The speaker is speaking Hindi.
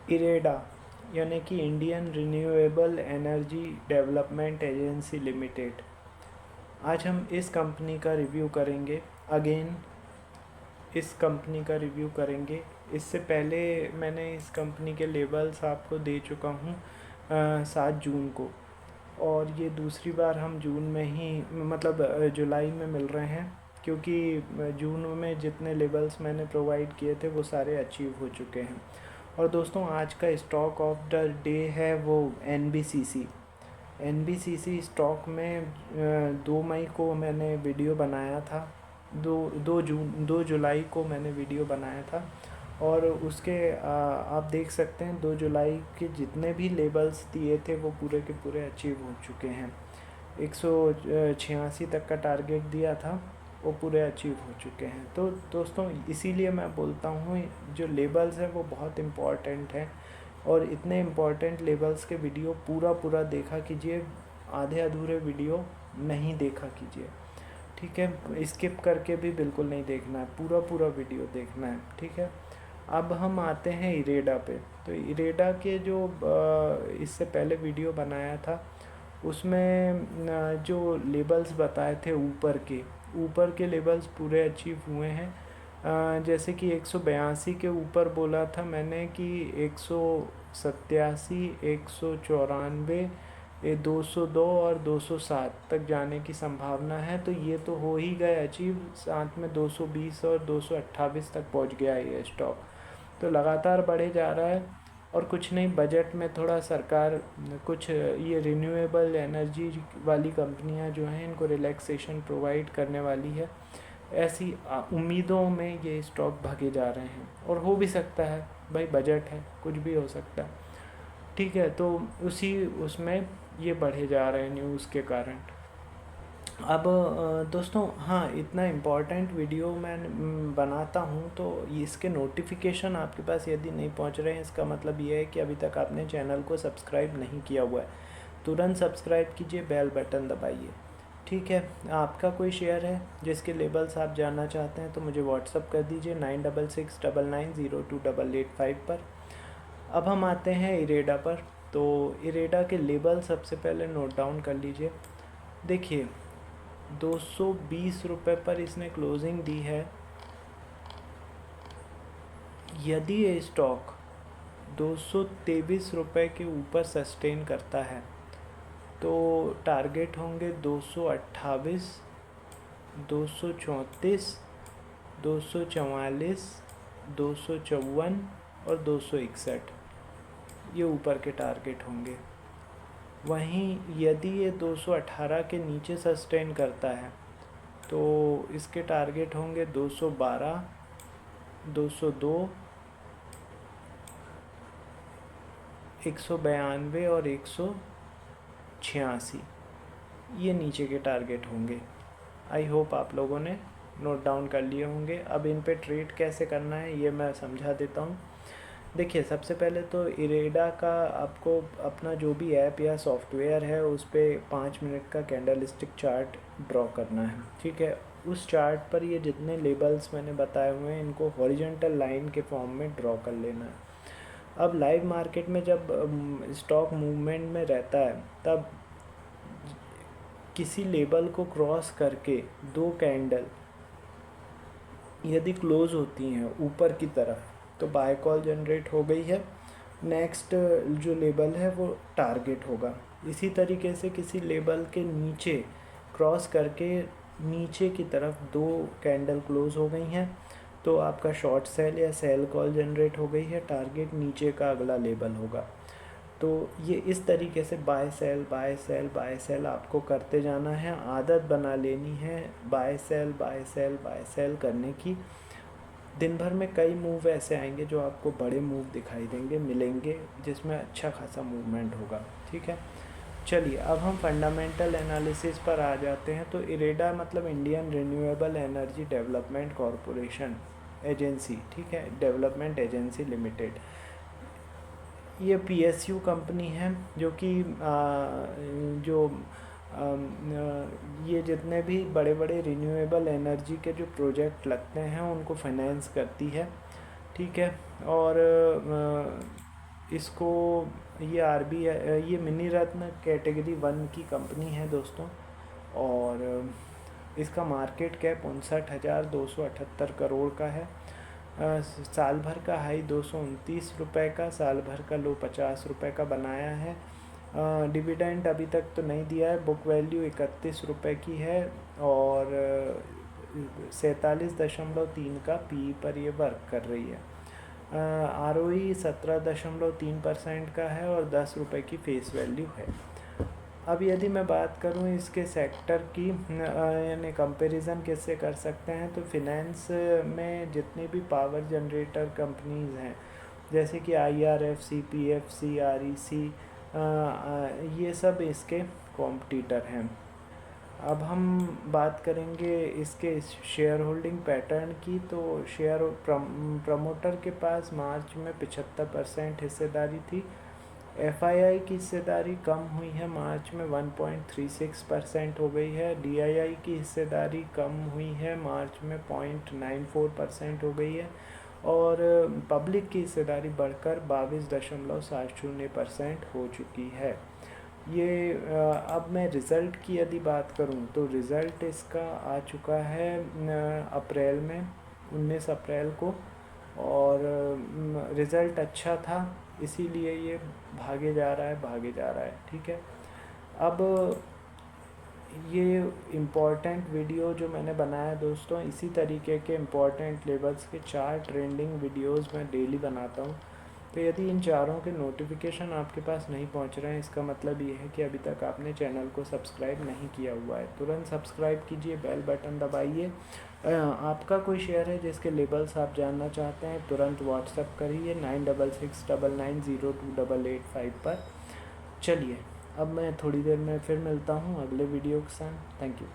इरेडा यानी कि Indian renewable energy development agency limited. आज हम इस कंपनी का रिव्यू करेंगे। अगेन इस कंपनी का रिव्यू करेंगे। इससे पहले मैंने इस कंपनी के लेबल्स आपको दे चुका हूँ 7 जून को, और ये दूसरी बार हम जून में ही मतलब जुलाई में मिल रहे हैं, क्योंकि जून में जितने लेबल्स मैंने प्रोवाइड किए थे वो सारे अचीव हो चुके हैं। और दोस्तों, आज का स्टॉक ऑफ द डे है वो एनबीसीसी स्टॉक में 2 मई को मैंने वीडियो बनाया था। 2 जुलाई को मैंने वीडियो बनाया था, और उसके आप देख सकते हैं 2 जुलाई के जितने भी लेबल्स दिए थे वो पूरे के पूरे अचीव हो चुके हैं। 186 तक का टारगेट दिया था, वो पूरे अचीव हो चुके हैं। तो दोस्तों, इसीलिए मैं बोलता हूँ जो लेबल्स हैं वो बहुत इम्पॉर्टेंट हैं, और इतने इम्पॉर्टेंट लेबल्स के वीडियो पूरा देखा कीजिए, आधे अधूरे वीडियो नहीं देखा कीजिए। ठीक है, स्किप करके भी बिल्कुल नहीं देखना है, पूरा वीडियो देखना है। ठीक है, अब हम आते हैं इरेडा पे। तो इरेडा के जो इससे पहले वीडियो बनाया था उसमें जो लेबल्स बताए थे ऊपर के लेबल्स पूरे अचीव हुए हैं। जैसे कि 182 के ऊपर बोला था मैंने कि 187, 194, 202 और 207 तक जाने की संभावना है। तो ये तो हो ही गए अचीव, साथ में 220 और 228 तक पहुंच गया ये स्टॉक। तो लगातार बढ़े जा रहा है। और कुछ नहीं, बजट में थोड़ा सरकार कुछ ये रिन्यूएबल एनर्जी वाली कंपनियां जो हैं इनको रिलैक्सेशन प्रोवाइड करने वाली है। ऐसी उम्मीदों में ये स्टॉक भागे जा रहे हैं, और हो भी सकता है भाई, बजट है, कुछ भी हो सकता है। ठीक है, तो उसमें ये बढ़े जा रहे हैं न्यूज़ के कारण। अब दोस्तों, हाँ, इतना इम्पॉर्टेंट वीडियो मैं बनाता हूँ तो इसके नोटिफिकेशन आपके पास यदि नहीं पहुँच रहे हैं, इसका मतलब ये है कि अभी तक आपने चैनल को सब्सक्राइब नहीं किया हुआ है। तुरंत सब्सक्राइब कीजिए, बेल बटन दबाइए। ठीक है, आपका कोई शेयर है जिसके लेबल्स आप जानना चाहते हैं तो मुझे व्हाट्सअप कर दीजिए 9669902885 पर। अब हम आते हैं इरेडा पर। तो इरेडा के लेबल सबसे पहले नोट डाउन कर लीजिए। देखिए, 220 रुपये पर इसने क्लोजिंग दी है। यदि ये स्टॉक 223 रुपये के ऊपर सस्टेन करता है तो टारगेट होंगे 228, 234, 244, 254 और 261, ये ऊपर के टारगेट होंगे। वहीं यदि ये 218 के नीचे सस्टेन करता है तो इसके टारगेट होंगे 212, 202, 192 और 186, ये नीचे के टारगेट होंगे। आई होप आप लोगों ने नोट डाउन कर लिए होंगे। अब इन पे ट्रेड कैसे करना है ये मैं समझा देता हूँ। देखिए, सबसे पहले तो इरेडा का आपको अपना जो भी ऐप या सॉफ्टवेयर है उस पर 5 मिनट का कैंडलस्टिक चार्ट ड्रॉ करना है। ठीक है, उस चार्ट पर ये जितने लेबल्स मैंने बताए हुए हैं इनको हॉरिजॉन्टल लाइन के फॉर्म में ड्रॉ कर लेना है। अब लाइव मार्केट में जब स्टॉक मूवमेंट में रहता है तब किसी लेबल को क्रॉस करके 2 कैंडल यदि क्लोज होती हैं ऊपर की तरफ तो बाय कॉल जनरेट हो गई है। नेक्स्ट जो लेबल है वो टारगेट होगा। इसी तरीके से किसी लेबल के नीचे क्रॉस करके नीचे की तरफ 2 कैंडल क्लोज हो गई हैं तो आपका शॉर्ट सेल या सेल कॉल जनरेट हो गई है, टारगेट नीचे का अगला लेबल होगा। तो ये इस तरीके से buy sell buy sell buy sell आपको करते जाना है, आदत बना लेनी है buy sell buy sell buy sell करने की। दिन भर में कई मूव ऐसे आएंगे जो आपको बड़े मूव दिखाई देंगे, मिलेंगे, जिसमें अच्छा खासा मूवमेंट होगा। ठीक है, चलिए अब हम फंडामेंटल एनालिसिस पर आ जाते हैं। तो इरेडा मतलब Indian renewable energy development corporation agency, ठीक है, डेवलपमेंट एजेंसी लिमिटेड। ये पीएसयू कंपनी है जो कि जो ये जितने भी बड़े बड़े रिन्यूएबल एनर्जी के जो प्रोजेक्ट लगते हैं उनको फाइनेंस करती है। ठीक है, और इसको ये RBI ये मिनी रत्न कैटेगरी 1 की कंपनी है दोस्तों, और इसका मार्केट कैप 59,278 करोड़ का है। साल भर का हाई 229 रुपये का, साल भर का लो 50 रुपये का बनाया है। डिविडेंड अभी तक तो नहीं दिया है। बुक वैल्यू 31 रुपये की है और 47.3 का पी पर ये वर्क कर रही है। ROE 17.3% का है और 10 रुपये की फेस वैल्यू है। अब यदि मैं बात करूं इसके सेक्टर की, यानी कंपैरिजन कैसे कर सकते हैं, तो फिनेंस में जितनी भी पावर जनरेटर कंपनीज़ हैं जैसे कि IRF, CPF, REC, ये सब इसके कॉम्पिटिटर हैं। अब हम बात करेंगे इसके शेयर होल्डिंग पैटर्न की। तो शेयर प्रमोटर के पास मार्च में 75% हिस्सेदारी थी। FII की हिस्सेदारी कम हुई है, मार्च में 1.36% हो गई है। DII की हिस्सेदारी कम हुई है, मार्च में 0.94% हो गई है। और पब्लिक की हिस्सेदारी बढ़कर 22.70% हो चुकी है। ये अब मैं रिज़ल्ट की यदि बात करूं तो रिज़ल्ट इसका आ चुका है अप्रैल में, 19 अप्रैल को, और रिज़ल्ट अच्छा था, इसीलिए ये भागे जा रहा है। ठीक है। अब ये इम्पॉर्टेंट वीडियो जो मैंने बनाया दोस्तों, इसी तरीके के इम्पॉर्टेंट लेवल्स के 4 ट्रेंडिंग वीडियोस मैं डेली बनाता हूँ। तो यदि इन चारों के नोटिफिकेशन आपके पास नहीं पहुँच रहे हैं, इसका मतलब ये है कि अभी तक आपने चैनल को सब्सक्राइब नहीं किया हुआ है। तुरंत सब्सक्राइब कीजिए, बेल बटन दबाइए। आपका कोई शेयर है जिसके लेबल्स आप जानना चाहते हैं, तुरंत व्हाट्सअप करिए 9669902885 पर। चलिए, अब मैं थोड़ी देर में फिर मिलता हूँ अगले वीडियो के साथ। Thank you.